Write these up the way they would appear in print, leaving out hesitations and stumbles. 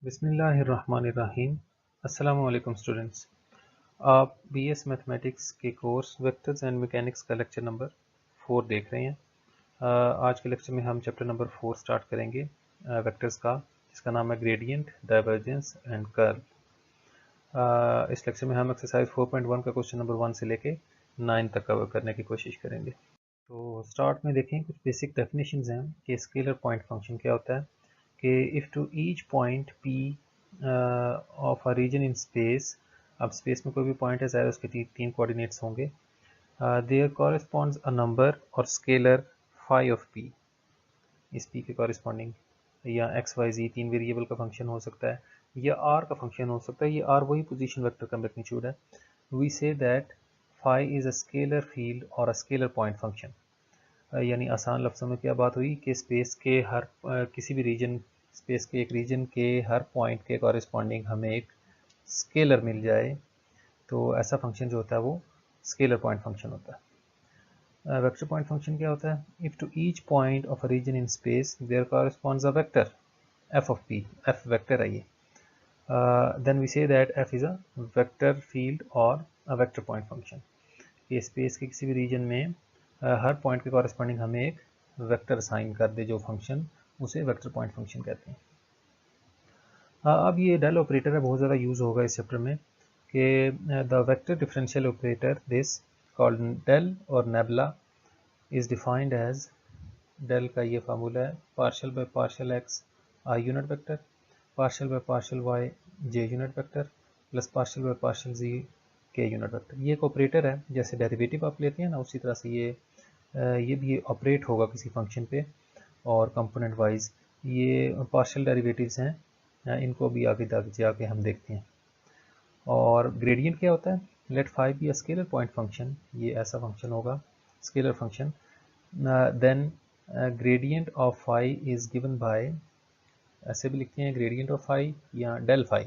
बिस्मिल्लाहिर्रहमानिर्रहीम। अस्सलाम वालेकुम स्टूडेंट्स। आप बीएस मैथमेटिक्स के कोर्स वेक्टर्स एंड मैकेनिक्स का लेक्चर नंबर 4 देख रहे हैं। आज के लेक्चर में हम चैप्टर नंबर 4 स्टार्ट करेंगे वेक्टर्स का, जिसका नाम है ग्रेडियंट, डाइवर्जेंस एंड कर्ल। इस लेक्चर में हम एक्सरसाइज 4.1 का क्वेश्चन नंबर 1 से लेके 9 तक कवर करने की कोशिश करेंगे। तो स्टार्ट में देखें कुछ बेसिक डेफिनेशंस हैं कि स्केलर पॉइंट फंक्शन क्या होता है। कि if to each point P of a region in space, अब स्पेस में कोई भी पॉइंट है ज़ाहिर उसके तीन कोऑर्डिनेट्स होंगे। देयर कॉरेस्पॉन्ड्स अ नंबर और स्केलर फाई ऑफ P, इस P के कॉरेस्पॉन्डिंग, या एक्स वाई जी तीन वेरिएबल का फंक्शन हो सकता है, या R का फंक्शन हो सकता है। ये R वही पोजीशन वेक्टर का मैग्नीट्यूड है। We say that phi is a scalar field और अ स्केलर पॉइंट फंक्शन। यानी आसान लफ्ज़ों में क्या बात हुई कि स्पेस के हर किसी भी रीजन, स्पेस के एक रीजन के हर पॉइंट के कॉरेस्पॉन्डिंग हमें एक स्केलर मिल जाए, तो ऐसा फंक्शन जो होता है वो स्केलर पॉइंट फंक्शन होता है। वेक्टर पॉइंट फंक्शन क्या होता है? If to each point of a region in space there corresponds a vector F of P, F vector है ये, then we say that F is a vector field और a vector point function. ये space के किसी भी reason में हर point के corresponding हमें एक वेक्टर असाइन कर दे जो फंक्शन, उसे वेक्टर पॉइंट फंक्शन कहते हैं। अब ये डेल ऑपरेटर है, बहुत ज़्यादा यूज़ होगा इस चैप्टर में कि the vector differential operator this called del और nabla is defined as, del का ये फार्मूला है partial by partial x I unit vector, partial by partial Y J unit vector, plus partial by partial ji K unit vector. ये एक operator है, जैसे derivative आप लेते हैं ना, उसी तरह से ये भी ऑपरेट होगा किसी फंक्शन पे, और कंपोनेंट वाइज ये पार्शियल डेरिवेटिव्स हैं, इनको भी आगे तक जाके हम देखते हैं। और ग्रेडियंट क्या होता है? Let phi be a scalar point function, ये ऐसा फंक्शन होगा scalar function, then gradient of phi is given by, ऐसे भी लिखते हैं ग्रेडियंट ऑफ फाई या डेल फाई।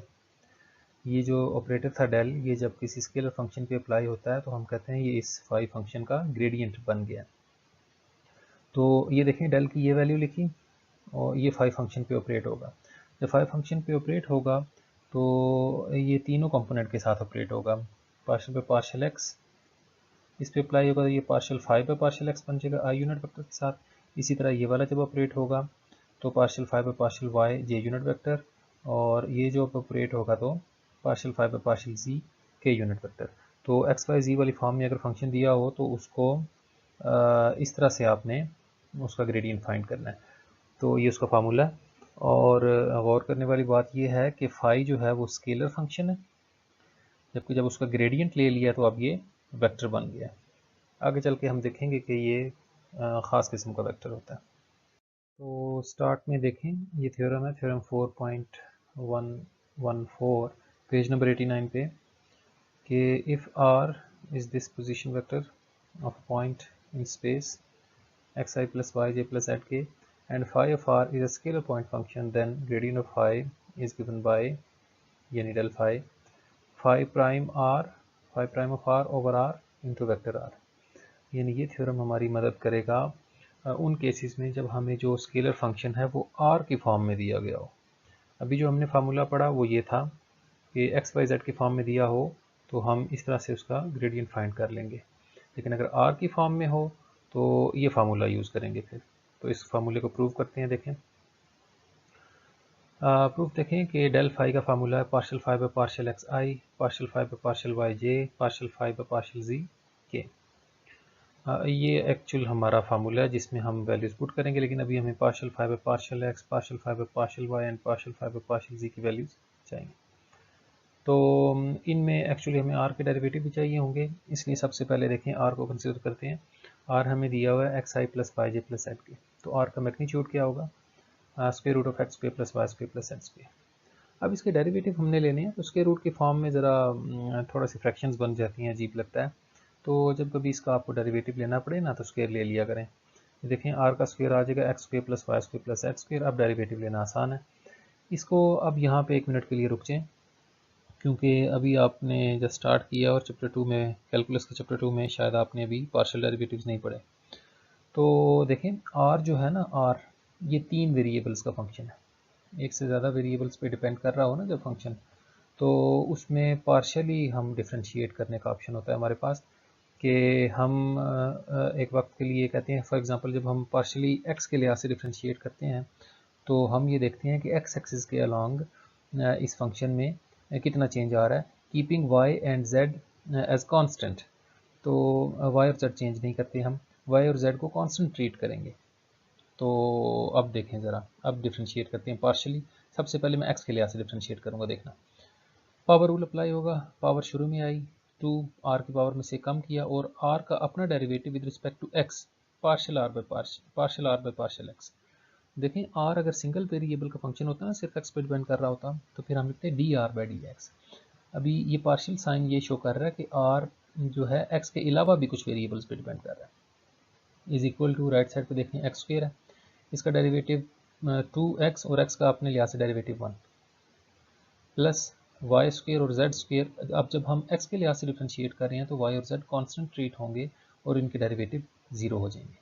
ये जो ऑपरेटर था डेल, ये जब किसी स्केलर फंक्शन पे अप्लाई होता है तो हम कहते हैं ये इस फाई फंक्शन का ग्रेडियंट बन गया। तो ये देखें डेल की ये वैल्यू लिखी और ये फाई फंक्शन पे ऑपरेट होगा। जब फाई फंक्शन पे ऑपरेट होगा तो ये तीनों कंपोनेंट के साथ ऑपरेट होगा। पार्शियल पे पार्शियल एक्स इस पे अप्लाई होगा तो ये पार्शियल फाई पे पार्शियल एक्स बन जाएगा आई यूनिट वेक्टर के साथ। इसी तरह ये वाला जब ऑपरेट होगा तो पार्शियल फाई पे partial Y J unit vector, और ये जो ऑपरेट होगा तो पार्शियल फाई पे पार्शियल जी के यूनिट वेक्टर। तो एक्स वाई जी वाली फॉर्म में अगर फंक्शन दिया हो तो उसको इस तरह से आपने उसका ग्रेडियंट फाइंड करना है। तो ये उसका फार्मूला है। और गौर करने वाली बात ये है कि फाई जो है वो स्केलर फंक्शन है, जबकि जब उसका ग्रेडियंट ले लिया तो अब ये वेक्टर बन गया। आगे चल के हम देखेंगे कि ये ख़ास किस्म का वेक्टर होता है। तो स्टार्ट में देखें ये थ्योरम है, थ्योरम 4.114 पेज नंबर 89 पे, कि if r is this position vector of point in space xi plus yj plus zk and phi of r is a scalar point function, then gradient of phi is given by, yani del phi, phi prime r, phi prime of r over r into vector r। यानी ये theorem हमारी मदद करेगा उन cases में जब हमें जो स्केलर फंक्शन है वो r की फॉर्म में दिया गया हो। अभी जो हमने फार्मूला पढ़ा वो ये था कि एक्स वाई जेड की फॉर्म में दिया हो तो हम इस तरह से उसका ग्रेडियंट फाइंड कर लेंगे, लेकिन अगर आर की फॉर्म में हो तो ये फार्मूला यूज़ करेंगे फिर। तो इस फार्मूले को प्रूव करते हैं। देखें प्रूफ देखें कि डेल फाई का फार्मूला है partial phi by partial x I, partial phi by partial Y J, partial phi by partial जी के। ये एक्चुअल हमारा फार्मूला है जिसमें हम वैल्यूज पुट करेंगे, लेकिन अभी हमें partial phi by partial X, partial phi by partial Y and partial phi by partial जी की वैल्यूज चाहिए। तो इनमें एक्चुअली हमें आर के डेरिवेटिव भी चाहिए होंगे, इसलिए सबसे पहले देखें आर को कंसिडर करते हैं। आर हमें दिया हुआ है x i plus y j plus z के, तो आर का मैग्नीट्यूड क्या होगा? Square root of x square plus y square plus z square. अब इसके डेरिवेटिव हमने लेने हैं तो स्क्वायर रूट की फॉर्म में ज़रा थोड़ा सी फ्रैक्शंस बन जाती हैं, अजीब लगता है। तो जब कभी इसका आपको डेरिवेटिव लेना पड़े ना तो स्क्वायर ले लिया करें। देखें आर का स्क्वायर आ जाएगा x square plus y square plus z square. अब डेरिवेटिव लेना आसान है। इसको अब यहाँ पे 1 मिनट के लिए रुक जाएँ, क्योंकि अभी आपने जब स्टार्ट किया और चैप्टर 2 में, कैलकुलस के चैप्टर 2 में शायद आपने अभी पार्शियल डेरिवेटिव्स नहीं पढ़े। तो देखें आर जो है ना, आर ये तीन वेरिएबल्स का फंक्शन है। एक से ज़्यादा वेरिएबल्स पे डिपेंड कर रहा हो ना जब फंक्शन, तो उसमें पार्शली हम डिफ्रेंशिएट करने का ऑप्शन होता है हमारे पास, कि हम एक वक्त के लिए कहते हैं, फॉर एग्जांपल जब हम पार्शली एक्स के लिहाज से डिफ्रेंशिएट करते हैं तो हम ये देखते हैं कि एक्स एक्सिस के अलॉन्ग इस फंक्शन में कितना चेंज आ रहा है, keeping y and z as constant. तो वाई और जेड चेंज नहीं करते, हम वाई और जेड को कांस्टेंट ट्रीट करेंगे। तो अब देखें ज़रा, अब डिफ्रेंशिएट करते हैं पार्शली। सबसे पहले मैं एक्स के लिहाज से डिफ्रेंशिएट करूँगा, देखना पावर रूल अप्लाई होगा। पावर शुरू में आई, 2 आर की पावर में से कम किया और आर का अपना derivative with respect to x, partial r by partial x. देखें आर अगर सिंगल वेरिएबल का फंक्शन होता है ना, सिर्फ एक्स पे डिपेंड कर रहा होता, तो फिर हम लिखते हैं D R by d x. अभी ये पार्शियल साइन ये शो कर रहा है कि आर जो है एक्स के अलावा भी कुछ वेरिएबल्स पे डिपेंड कर रहा है। Is equal to right side पे देखें एक्स स्क्वेयर है, इसका डेरिवेटिव 2x और x का अपने लिहाज से डेरिवेटिव 1 प्लस वाई स्क्वेयर और जेड स्क्वेयर। अब जब हम x के लिहाज से डिफ्रेंशिएट कर रहे हैं तो y और z कांस्टेंट ट्रीट होंगे और इनके डेरिवेटिव 0 हो जाएंगे।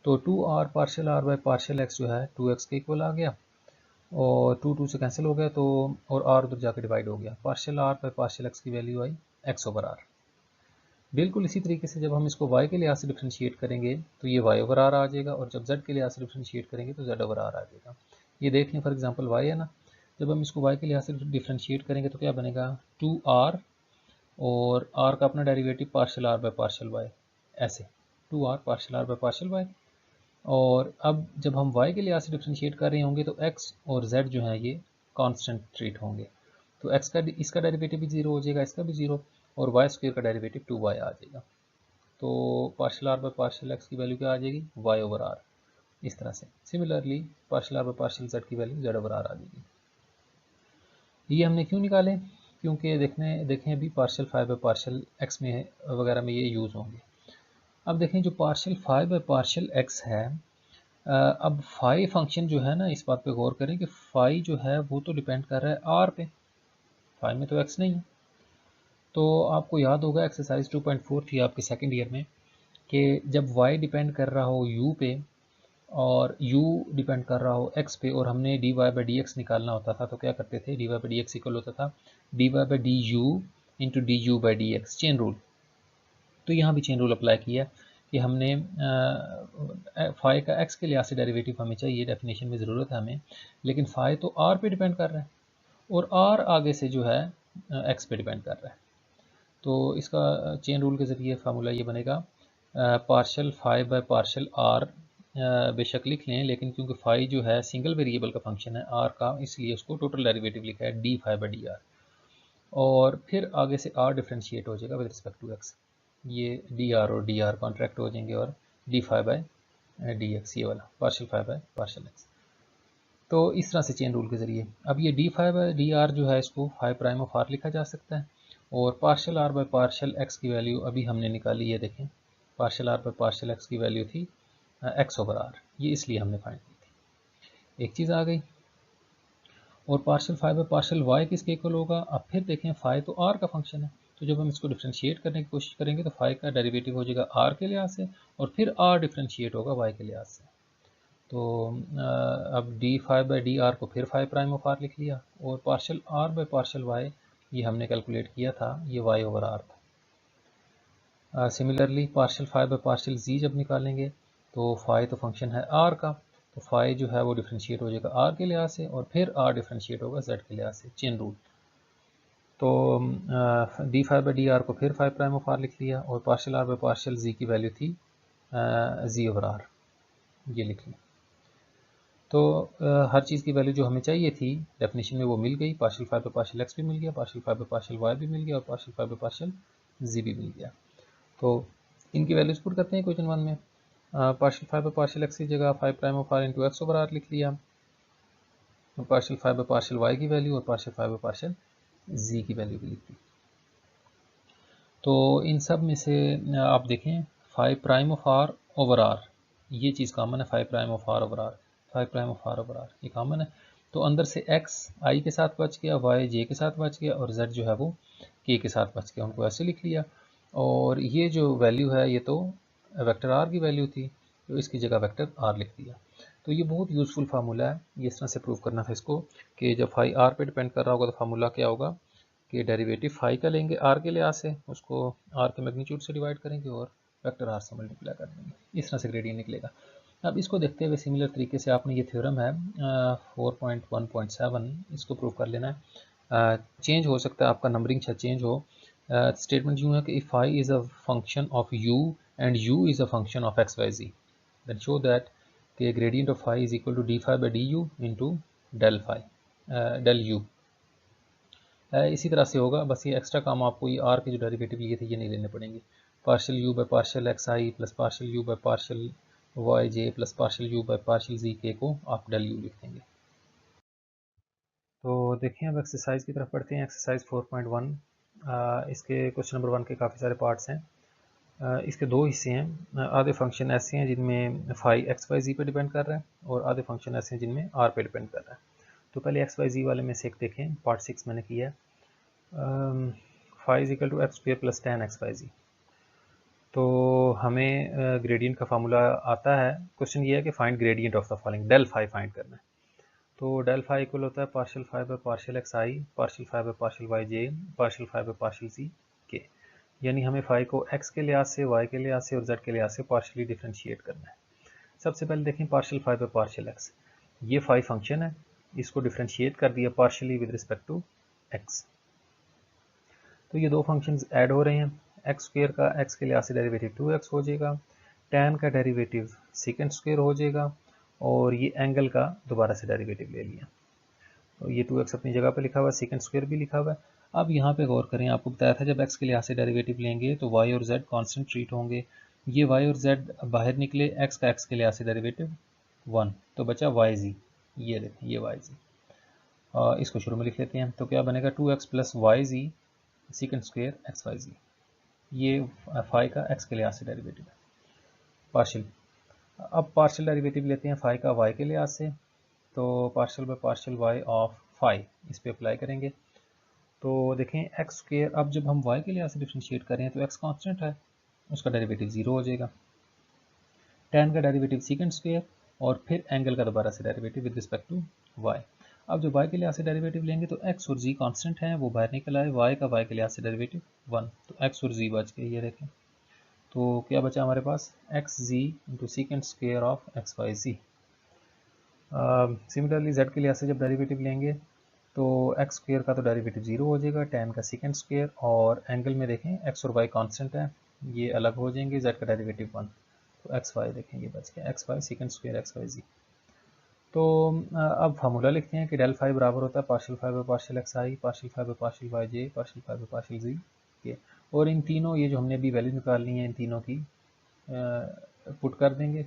तो 2r partial r by partial x जो है 2x के इक्वल आ गया और 2 से कैंसिल हो गया, तो और r उधर जाकर डिवाइड हो गया, partial r by partial x की वैल्यू आई x ओवर r। बिल्कुल इसी तरीके से जब हम इसको y के लिहाज से डिफ्रेंशिएट करेंगे तो ये y ओवर r आ जाएगा, और जब z के लिहाज से डिफ्रेंशिएट करेंगे तो z ओवर r आ जाएगा। ये देख लें, फॉर एग्जांपल y है ना, जब हम इसको y के लिहाज से डिफ्रेंशिएट करेंगे तो क्या बनेगा, 2r और r का अपना derivative partial r bye partial y, ऐसे 2r partial r bye partial y। और अब जब हम y के लिहाज से डिफ्रेंशिएट कर रहे होंगे तो x और z जो है ये कांस्टेंट ट्रीट होंगे, तो x का इसका डेरिवेटिव भी 0 हो जाएगा, इसका भी 0, और वाई स्क्वेयर का डेरिवेटिव 2y आ जाएगा। तो partial r by partial x की वैल्यू क्या आ जाएगी, y ओवर r। इस तरह से similarly partial r by partial z की वैल्यू z ओवर r आ जाएगी। ये हमने क्यों निकाले, क्योंकि देखें अभी partial phi by partial x में वगैरह में ये यूज़ होंगे। अब देखें जो partial phi by partial x है, अब फाई फंक्शन जो है ना, इस बात पे गौर करें कि फाई जो है वो तो डिपेंड कर रहा है आर पे, फाई में तो एक्स नहीं है। तो आपको याद होगा एक्सरसाइज 2.4 थी आपके सेकंड ईयर में, कि जब y डिपेंड कर रहा हो u पे और u डिपेंड कर रहा हो x पे और हमने dy बाई डी एक्स निकालना होता था, तो क्या करते थे, dy by d x equal होता था dy by d u into D you by d x, chain rule. तो यहाँ भी चेन रूल अप्लाई किया कि हमने फाई का x के लिहाज से डेरिवेटिव हमें चाहिए, डेफिनेशन में ज़रूरत है हमें, लेकिन फाई तो r पे डिपेंड कर रहा है और r आगे से जो है x पे डिपेंड कर रहा है। तो इसका चेन रूल के ज़रिए फार्मूला ये बनेगा, partial phi by partial r, बेशक लिख लें, लेकिन क्योंकि फाई जो है सिंगल वेरिएबल का फंक्शन है आर का, इसलिए उसको टोटल डेरिवेटिव लिखा है d phi by d r, और फिर आगे से आर डिफ्रेंशिएट हो जाएगा विद रिस्पेक्ट टू एक्स, ये डी आर और डी आर कॉन्ट्रैक्ट हो जाएंगे और d phi by d x, ये वाला partial phi by partial x. तो इस तरह से चेन रूल के ज़रिए अब ये d phi by d r जो है इसको फाई प्राइम ऑफ आर लिखा जा सकता है, और partial r by partial x की वैल्यू अभी हमने निकाली है, देखें partial r by partial x की वैल्यू थी एक्स ओवर आर, ये इसलिए हमने फाइंड की थी, एक चीज़ आ गई। और partial phi by partial y किसके इक्वल होगा, अब फिर देखें फाई तो आर का फंक्शन है, तो जब हम इसको डिफ्रेंशिएट करने की कोशिश करेंगे तो फाई का डेरिवेटिव हो जाएगा आर के लिहाज से और फिर आर डिफ्रेंशिएट होगा वाई के लिहाज से। तो अब d phi by d r को फिर फाई प्राइम ऑफ आर लिख लिया, और partial r by partial y ये हमने कैलकुलेट किया था, ये वाई ओवर आर था। Similarly partial phi by partial z जब निकालेंगे तो फाई तो फंक्शन है आर का, तो फाई जो है वो डिफ्रेंशिएट हो जाएगा आर के लिहाज से और फिर आर डिफ्रेंशिएट होगा जेड के लिहाज से, चेन रूल। तो d phi by d r को फिर फाई प्राइम ऑफ आर लिख लिया, और पार्शियल आर बाय पार्शियल जी की वैल्यू थी जी ओवर आर, ये लिख लिया। तो हर चीज़ की वैल्यू जो हमें चाहिए थी डेफिनेशन में वो मिल गई, partial phi by partial x भी मिल गया, partial phi by partial y भी मिल गया, और partial phi by partial z भी मिल गया। तो इनकी वैल्यूज पुट करते हैं क्वेश्चन 1 में। Partial phi by partial x की जगह phi prime of r into x over r लिख लिया, partial phi by partial y की वैल्यू और पार्शियल फाइव बाय पार्शियल जी की वैल्यू भी लिख दी। तो इन सब में से आप देखें phi prime of r over r, ये चीज़ कॉमन है, phi prime of r over r, phi prime of r over r ये कॉमन है। तो अंदर से x i के साथ बच गया, y j के साथ बच गया, और z जो है वो k के साथ बच गया, उनको ऐसे लिख लिया। और ये जो वैल्यू है ये तो वेक्टर r की वैल्यू थी, तो इसकी जगह वेक्टर r लिख दिया। तो ये बहुत यूज़फुल फार्मूला है, ये इस तरह से प्रूव करना था इसको कि जब फाई आर पे डिपेंड कर रहा होगा तो फार्मूला क्या होगा कि डेरिवेटिव फाई का लेंगे आर के लिहाज से, उसको आर के मैग्नीट्यूड से डिवाइड करेंगे और वेक्टर आर से मल्टीप्लाई कर देंगे, इस तरह से ग्रेडियंट निकलेगा। अब इसको देखते हुए सिमिलर तरीके से आपने ये थ्योरम है 4.1.7 इसको प्रूव कर लेना है। चेंज हो सकता है आपका नंबरिंग चेंज हो। स्टेटमेंट यूँ है कि if phi is a function of u and u is a function of x y z, then show that कि gradient of phi is equal to d phi by d u into del u. इसी तरह से होगा, बस ये extra काम आपको ये आर के जो डेरिवेटिव लिए थे ये नहीं लेने पड़ेंगे। Partial u by partial x i plus partial u by partial Y j plus partial u by partial ji k को आप डेल यू लिख देंगे। तो देखिए अब एक्सरसाइज की तरफ पढ़ते हैं। एक्सरसाइज 4.1 इसके क्वेश्चन नंबर 1 के काफ़ी सारे पार्ट्स हैं। इसके दो हिस्से हैं। आधे फंक्शन ऐसे हैं जिनमें फाई एक्स वाई जी पे डिपेंड कर रहा है और आधे फंक्शन ऐसे हैं जिनमें आर पे डिपेंड कर रहा है। तो पहले एक्स वाई जी वाले में से एक देखें, पार्ट 6 मैंने किया है। Phi is equal to x square plus 10 x y z. तो हमें ग्रेडियंट का फार्मूला आता है। क्वेश्चन ये है कि find gradient of the following, del phi find करना है। तो डेल फाई इक्वल होता है partial phi by partial x I, partial phi by partial Y J, partial phi by partial ji k. यानी हमें फाई को एक्स के लिहाज से, वाई के लिहाज से और जेड के लिहाज से पार्शियली डिफ्रेंशिएट करना है। सबसे पहले देखें partial phi by partial x, ये फाई फंक्शन है, इसको डिफ्रेंशिएट कर दिया partially with respect to x. तो ये दो फंक्शंस ऐड हो रहे हैं। एक्स स्क्वायर का एक्स के लिहाज से डेरिवेटिव 2x हो जाएगा, tan का डेरिवेटिव सेकेंड स्क्वायर हो जाएगा और ये एंगल का दोबारा से डेरिवेटिव ले लिया। तो ये 2x अपनी जगह पे लिखा हुआ है, सेकेंड स्क्वायर भी लिखा हुआ है। अब यहाँ पे गौर करें, आपको बताया था जब x के लिहाज से डेरिवेटिव लेंगे तो y और z कांस्टेंट ट्रीट होंगे। ये y और z बाहर निकले, x का x के लिहाज से डेरिवेटिव 1, तो बचा yz। ये देखें ये yz, इसको शुरू में लिख लेते हैं। तो क्या बनेगा 2x plus yz second square x y z, ये फाई का x के लिहाज से डेरिवेटिव है पार्शियल। अब पार्शियल डेरिवेटिव लेते हैं फाई का y के लिहाज से, तो partial by partial y of phi इस पे अप्लाई करेंगे। तो देखें एक्स स्क्वायर, अब जब हम y के लिहाज से डिफ्रेंशिएट करें तो x कांस्टेंट है, उसका डेरिवेटिव 0 हो जाएगा। tan का डेरिवेटिव सेकेंड स्क्वायर और फिर एंगल का दोबारा से derivative with respect to y। अब जो y के लिहाज से डेरिवेटिव लेंगे तो x और z कांस्टेंट हैं, वो बाहर निकल आए, y का y के लिहाज से डेरिवेटिव 1, तो x और z बच गए। ये देखें, तो क्या बचा हमारे पास x z into second square of x y z. Similarly z के लिहाज से जब डेरिवेटिव लेंगे तो एक्स स्क्वेयर का तो डेरिवेटिव 0 हो जाएगा, tan का सेकेंड स्क्वेयर और एंगल में देखें x और y कांस्टेंट है, ये अलग हो जाएंगे, z का डेरिवेटिव 1, तो एक्स वाई देखें ये बच गया x y second square x y z. तो अब फार्मूला लिखते हैं कि डेल फाई बराबर होता है partial phi by partial x I, partial phi by partial Y J, partial phi by partial ji k. और इन तीनों, ये जो हमने अभी वैल्यू निकालनी है, इन तीनों की पुट कर देंगे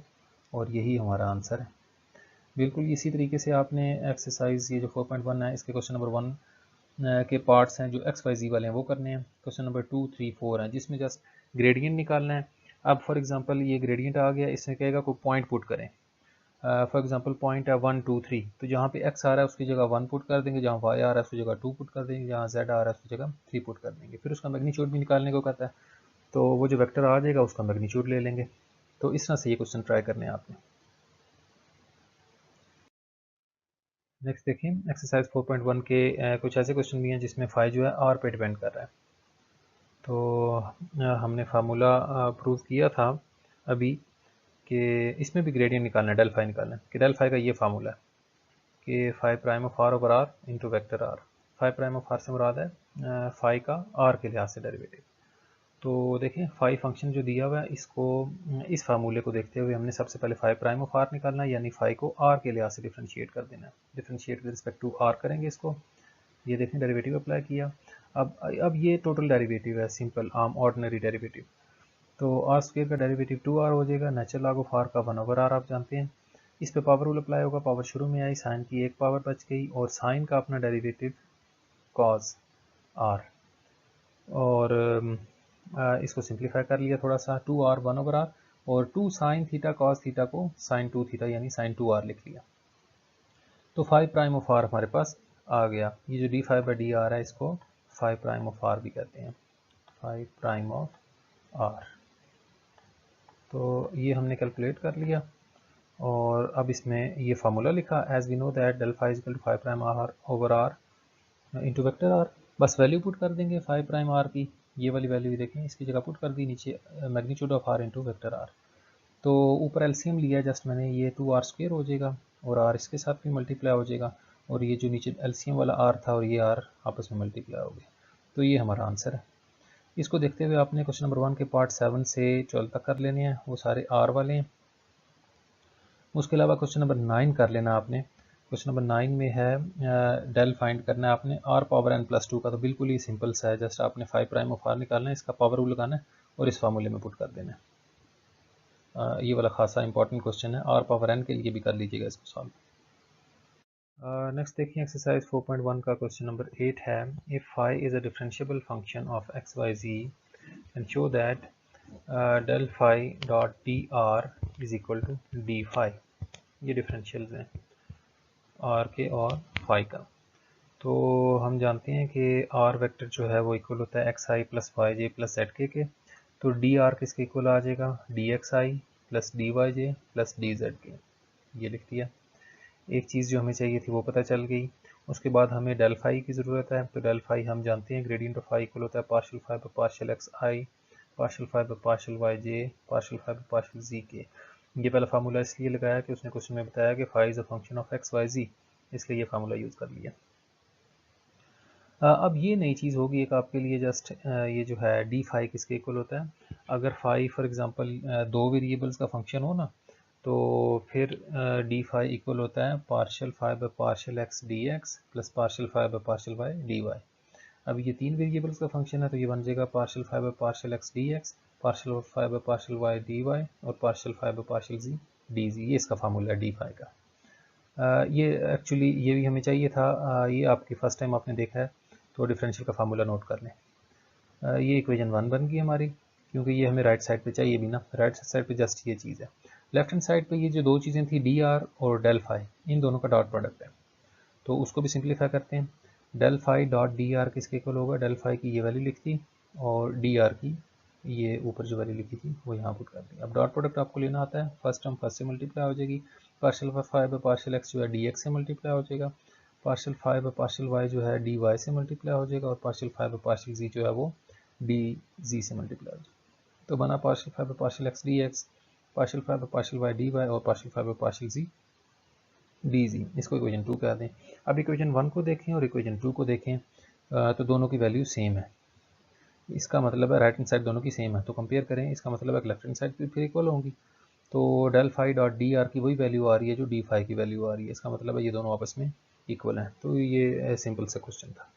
और यही हमारा आंसर है। बिल्कुल इसी तरीके से आपने एक्सरसाइज ये जो 4.1 है इसके क्वेश्चन नंबर 1 के पार्ट्स हैं जो एक्स वाई जी वाले हैं वो करने हैं। क्वेश्चन नंबर 2, 3, 4 हैं जिसमें जस्ट ग्रेडियंट निकालना है। अब फॉर एग्जांपल ये ग्रेडियंट आ गया, इसमें कहेगा कोई पॉइंट पुट करें। फॉर एग्जांपल पॉइंट है 1, 2, 3, तो जहाँ पे x आ रहा है उसकी जगह 1 पुट कर देंगे, जहाँ y आ रहा है उसकी जगह 2 पुट कर देंगे, जहाँ z आ रहा है उसकी जगह 3 पुट कर देंगे। फिर उसका मैग्नीट्यूड भी निकालने को कहता है, तो वो जो वेक्टर आ जाएगा उसका मैग्नीट्यूड ले लेंगे। तो इस तरह से ये क्वेश्चन ट्राई करने हैं आपने। नेक्स्ट देखें एक्सरसाइज 4.1 के कुछ ऐसे क्वेश्चन भी हैं जिसमें फाई जो है आर पे डिपेंड कर रहा है। तो हमने फार्मूला प्रूव किया था अभी कि इसमें भी ग्रेडियंट निकालना है, डेल फाई निकालना है। कि डेल फाई का ये फार्मूला है कि phi prime of r over r into vector r. Phi prime of r से मुराद है फाई का आर के लिहाज से डेरिवेटिव। तो देखें फाई फंक्शन जो दिया हुआ है इसको, इस फार्मूले को देखते हुए हमने सबसे पहले फाई प्राइम ऑफ आर निकालना है, यानी फाई को आर के लिहाज से डिफ्रेंशिएट कर देना है। Differentiate with respect to r करेंगे इसको। ये देखें डेरिवेटिव अप्लाई किया। अब ये टोटल डेरिवेटिव है, सिंपल आम ऑर्डिनरी डेरिवेटिव। तो आर स्क्वायर का डेरिवेटिव 2r हो जाएगा, नेचुरल लॉग ऑफ आर का 1 ओवर आर आप जानते हैं। इस पे पावर रूल अप्लाई होगा, पावर शुरू में आई, साइन की एक पावर बच गई और साइन का अपना डेरिवेटिव कॉज आर, और इसको सिंप्लीफाई कर लिया थोड़ा सा, 2r 1 ओवर आर और 2 साइन थीटा कॉस थीटा को साइन 2 थीटा यानी साइन 2r लिख लिया। तो फाइव प्राइम ऑफ आर हमारे पास आ गया। ये जो D five by d are है इसको फाइव प्राइम ऑफ आर भी कहते हैं, फाइव प्राइम ऑफ आर। तो ये हमने कैलकुलेट कर लिया। और अब इसमें ये फार्मूला लिखा, as we know that del phi is equal to 5 prime r over r into vector r. बस वैल्यू पुट कर देंगे 5 प्राइम आर की, ये वाली वैल्यू देखें, इसकी जगह पुट कर दी, नीचे magnitude of r into vector r. तो ऊपर एलसीएम लिया जस्ट मैंने, ये 2r² हो जाएगा और r इसके साथ भी मल्टीप्लाई हो जाएगा, और ये जो नीचे एलसीएम वाला r था और ये r आपस में मल्टीप्लाई हो गया। तो ये हमारा आंसर है। इसको देखते हुए आपने क्वेश्चन नंबर 1 के पार्ट 7 से 12 तक कर लेने हैं, वो सारे r वाले हैं। उसके अलावा क्वेश्चन नंबर 9 कर लेना आपने। क्वेश्चन नंबर 9 में है डेल फाइंड करना है आपने r पावर n+2 का। तो बिल्कुल ही सिंपल सा है, जस्ट आपने 5 प्राइम ऑफ r निकालना है, इसका पावर रूल लगाना है और इस फार्मूले में पुट कर देना है। ये वाला खासा इंपॉर्टेंट क्वेश्चन है, r पावर n के लिए भी कर लीजिएगा इसको सॉल्व। नेक्स्ट देखिए एक्सरसाइज 4.1 का क्वेश्चन नंबर 8 है, if phi is a differentiable function of x y z and show that del phi dot d r is equal to d phi. ये डिफरेंशियल्स हैं आर के और फाई का। तो हम जानते हैं कि आर वेक्टर जो है वो इक्वल होता है x i plus y j plus z के। तो डी आर किसके इक्वल आ जाएगा, D x i plus D Y j plus D Z के। ये लिख दिया। एक चीज़ जो हमें चाहिए थी वो पता चल गई। उसके बाद हमें डेल फाई की ज़रूरत है। तो डेल फाई हम जानते हैं ग्रेडियंट ऑफ फाई इक्वल होता है partial phi by partial x I, partial phi by partial Y J, partial phi by partial जी के। ये पहला फार्मूला इसलिए लगाया कि उसने क्वेश्चन में बताया कि phi is a function of x y z, इसलिए ये फार्मूला यूज़ कर लिया। अब ये नई चीज़ होगी एक आपके लिए, जस्ट ये जो है डी फाई किसके इक्वल होता है। अगर फाई फॉर एग्जांपल दो वेरिएबल्स का फंक्शन हो ना, तो फिर डी फाई इक्वल होता है partial phi by partial x d x plus partial phi by partial y d y. अब ये तीन वेरिएबल्स का फंक्शन है तो ये बन जाएगा partial phi by partial x d x, partial phi by partial y d y और partial phi by partial z d z. ये इसका फार्मूला है डी फाई का। ये एक्चुअली ये भी हमें चाहिए था, ये आपकी फर्स्ट टाइम आपने देखा है तो डिफरेंशियल का फार्मूला नोट कर लें। ये इक्वेशन 1 बन गई हमारी, क्योंकि ये हमें राइट साइड पे चाहिए भी ना, राइट साइड पे जस्ट ये चीज़ है। लेफ्ट हैंड साइड पे ये जो दो चीज़ें थी डी आर और डेल फाई, इन दोनों का डॉट प्रोडक्ट है, तो उसको भी सिंप्लीफाई करते हैं। Del phi dot d r किसके इक्वल होगा, डेल फाई की ये वैल्यू लिख दी और डी आर की ये ऊपर जो वैल्यू लिखी थी वो यहाँ पुट कर दी। अब डॉट प्रोडक्ट आपको लेना आता है, फर्स्ट टर्म फर्स्ट से मल्टीप्लाई हो जाएगी, partial phi by partial x जो है डी एक्स से मल्टीप्लाई हो जाएगा, partial phi by partial y जो है डी वाई से मल्टीप्लाई हो जाएगा और partial phi by partial z जो है वो डी जी से मल्टीप्लाई हो जाएगा। तो बना partial phi by partial x d x, partial phi by partial y d y और partial phi by partial z d z. इसको इक्वेशन 2 कह दें। अब इक्वेशन 1 को देखें और इक्वेशन 2 को देखें, तो दोनों की वैल्यू सेम है। इसका मतलब है राइट हैंड साइड दोनों की सेम है, तो कंपेयर करें, इसका मतलब है लेफ्ट हैंड साइड भी फिर इक्वल होंगी। तो del phi dot d r की वही वैल्यू आ रही है जो डी फाई की वैल्यू आ रही है, इसका मतलब है ये दोनों आपस में इक्वल हैं। तो ये सिंपल सा क्वेश्चन था।